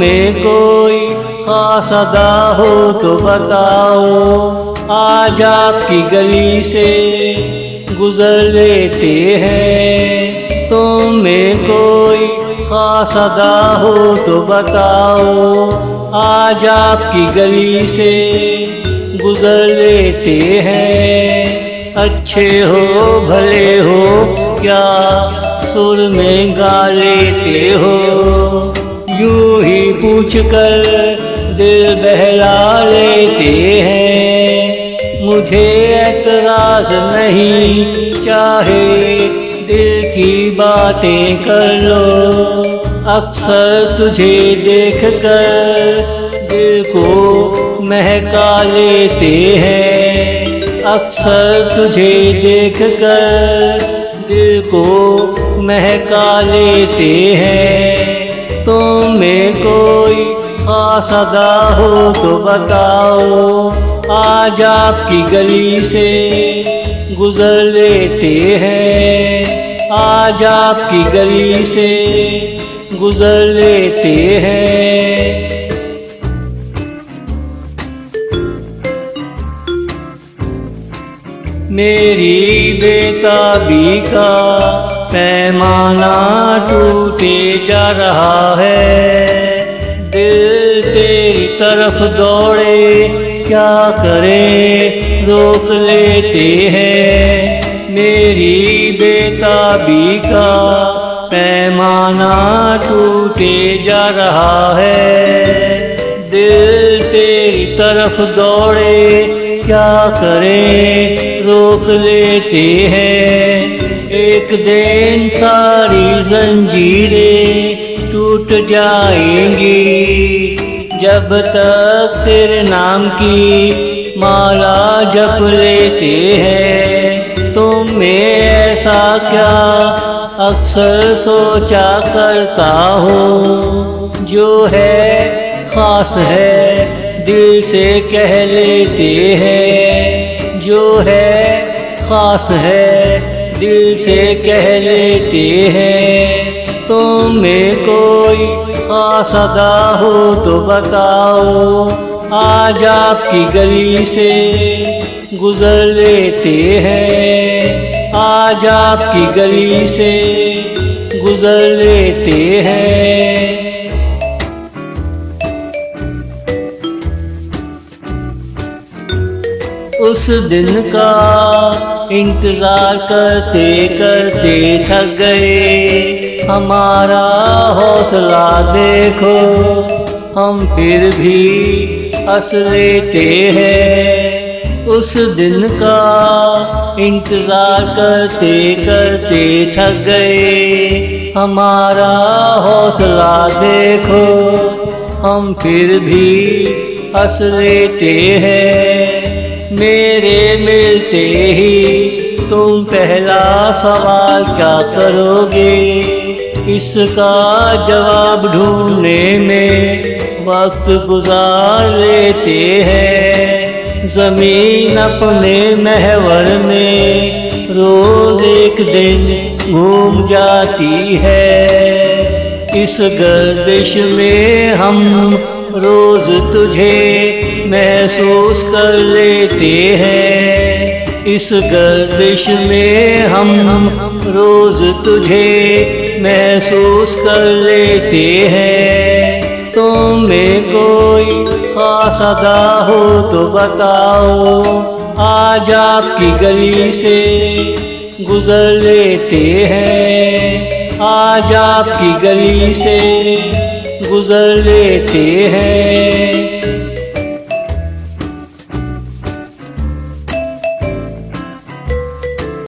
में कोई खास अदा हो तो बताओ, आज आपकी गली से गुजर लेते हैं। तुम में कोई खास अदा हो तो बताओ, आज आपकी गली से गुजर लेते हैं। अच्छे हो भले हो क्या सुर में गा लेते हो, यूं ही पूछ कर दिल बहला लेते हैं। मुझे एतराज नहीं, चाहे दिल की बातें कर लो। अक्सर तुझे देख कर दिल को महका लेते हैं। अक्सर तुझे देख कर दिल को महका लेते हैं। तुम में कोई खास अदा हो तो बताओ, आज आपकी गली से गुजर लेते हैं। आज आपकी गली से गुजर लेते हैं। मेरी बेताबी का पैमाना टूटे जा रहा है। दिल तेरी तरफ दौड़े क्या करे, रोक लेते हैं। मेरी बेताबी का पैमाना टूटे जा रहा है। दिल तेरी तरफ दौड़े क्या करे, रोक लेते हैं। एक दिन सारी जंजीरें टूट जाएंगी, जब तक तेरे नाम की माला जप लेते हैं। तुम में ऐसा क्या अक्सर सोचा करता हूँ, जो है खास है दिल से कह लेते हैं। जो है खास है दिल से कह लेते हैं। तुम में कोई खास अदा हो तो बताओ, आज आपकी गली से गुजर लेते हैं। आज आपकी गली से गुजर लेते हैं। उस दिन का इंतजार करते करते थक गए। हमारा हौसला देखो, हम फिर भी हंस लेते हैं। उस दिन का इंतजार करते करते थक गए। हमारा हौसला देखो, हम फिर भी हंस लेते हैं। मेरे मिलते ही तुम पहला सवाल क्या करोगे, इसका जवाब ढूंढने में वक्त गुजार लेते हैं। ज़मीन अपने महवर में रोज एक दिन घूम जाती है। इस गर्दिश में हम रोज तुझे महसूस कर लेते हैं। इस गर्दिश में हम रोज तुझे महसूस कर लेते हैं। तुम में कोई खास अदा हो तो बताओ, आज आपकी गली से गुजर लेते हैं। आज आपकी गली से गुजर लेते हैं।